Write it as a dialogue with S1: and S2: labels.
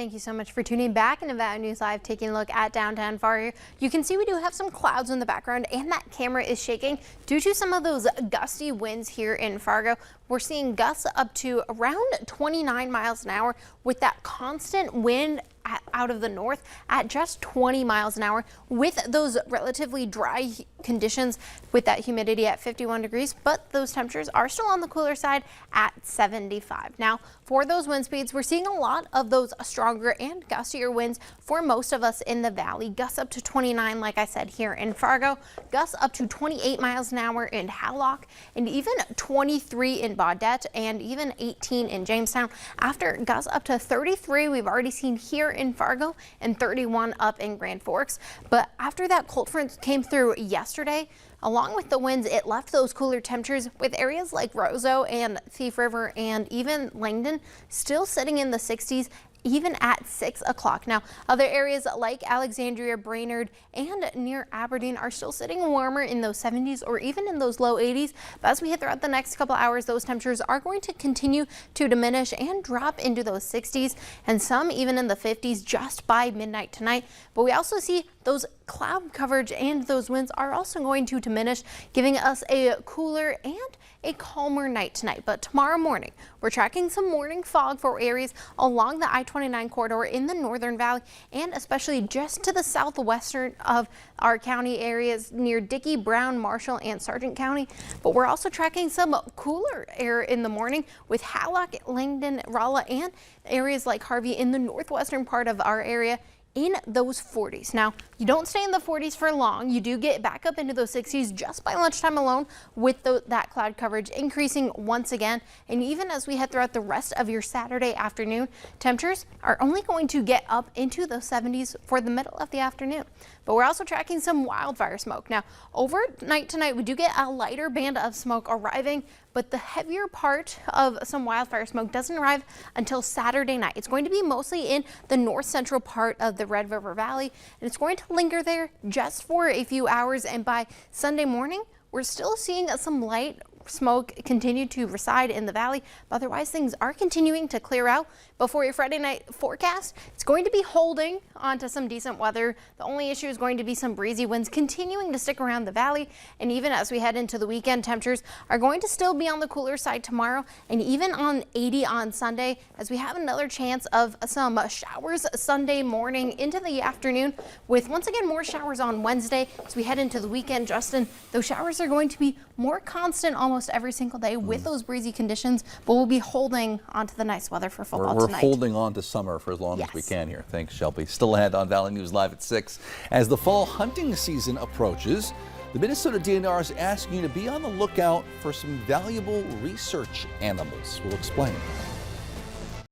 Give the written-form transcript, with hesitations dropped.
S1: Thank you so much for tuning back into Valley News Live, taking a look at downtown Fargo. You can see we do have some clouds in the background, and that camera is shaking due to some of those gusty winds here in Fargo. We're seeing gusts up to around 29 miles an hour with that constant wind out of the north at just 20 miles an hour with those relatively dry conditions with that humidity at 51 degrees, but those temperatures are still on the cooler side at 75. Now, for those wind speeds, we're seeing a lot of those stronger and gustier winds for most of us in the valley. Gusts up to 29, like I said, here in Fargo, gusts up to 28 miles an hour in Hallock, and even 23 in Baudette, and even 18 in Jamestown. After gusts up to 33, we've already seen here in Fargo, and 31 up in Grand Forks. But after that cold front came through yesterday, along with the winds, it left those cooler temperatures with areas like Roseau and Thief River and even Langdon still sitting in the 60s. Even at 6 o'clock. Now, other areas like Alexandria, Brainerd, and near Aberdeen are still sitting warmer in those 70s or even in those low 80s. But as we hit throughout the next couple hours, those temperatures are going to continue to diminish and drop into those 60s and some even in the 50s just by midnight tonight. But we also see those cloud coverage and those winds are also going to diminish, giving us a cooler and a calmer night tonight. But tomorrow morning, we're tracking some morning fog for areas along the I-29 corridor in the Northern Valley and especially just to the southwestern of our county areas near Dickey, Brown, Marshall, and Sargent County. But we're also tracking some cooler air in the morning with Hallock, Langdon, Rolla, and areas like Harvey in the northwestern part of our area in those 40s. Now, you don't stay in the 40s for long. You do get back up into those 60s just by lunchtime alone with that cloud coverage increasing once again. And even as we head throughout the rest of your Saturday afternoon, temperatures are only going to get up into the 70s for the middle of the afternoon. But we're also tracking some wildfire smoke. Now, overnight tonight, we do get a lighter band of smoke arriving, but the heavier part of some wildfire smoke doesn't arrive until Saturday night. It's going to be mostly in the north central part of the Red River Valley, and it's going to linger there just for a few hours. And by Sunday morning, we're still seeing some light smoke continue to reside in the valley, but otherwise things are continuing to clear out. Before your Friday night forecast, it's going to be holding onto some decent weather. The only issue is going to be some breezy winds continuing to stick around the valley, and even as we head into the weekend, temperatures are going to still be on the cooler side tomorrow and even on 80 on Sunday, as we have another chance of some showers Sunday morning into the afternoon, with once again more showers on Wednesday. As we head into the weekend, Justin, those showers are going to be more constant almost every single day with those breezy conditions, but we'll be holding on to the nice weather for football tonight.
S2: We're holding on to summer for as long as we can here. Thanks, Shelby. Still ahead on Valley News Live at 6. As the fall hunting season approaches, the Minnesota DNR is asking you to be on the lookout for some valuable research animals. We'll explain.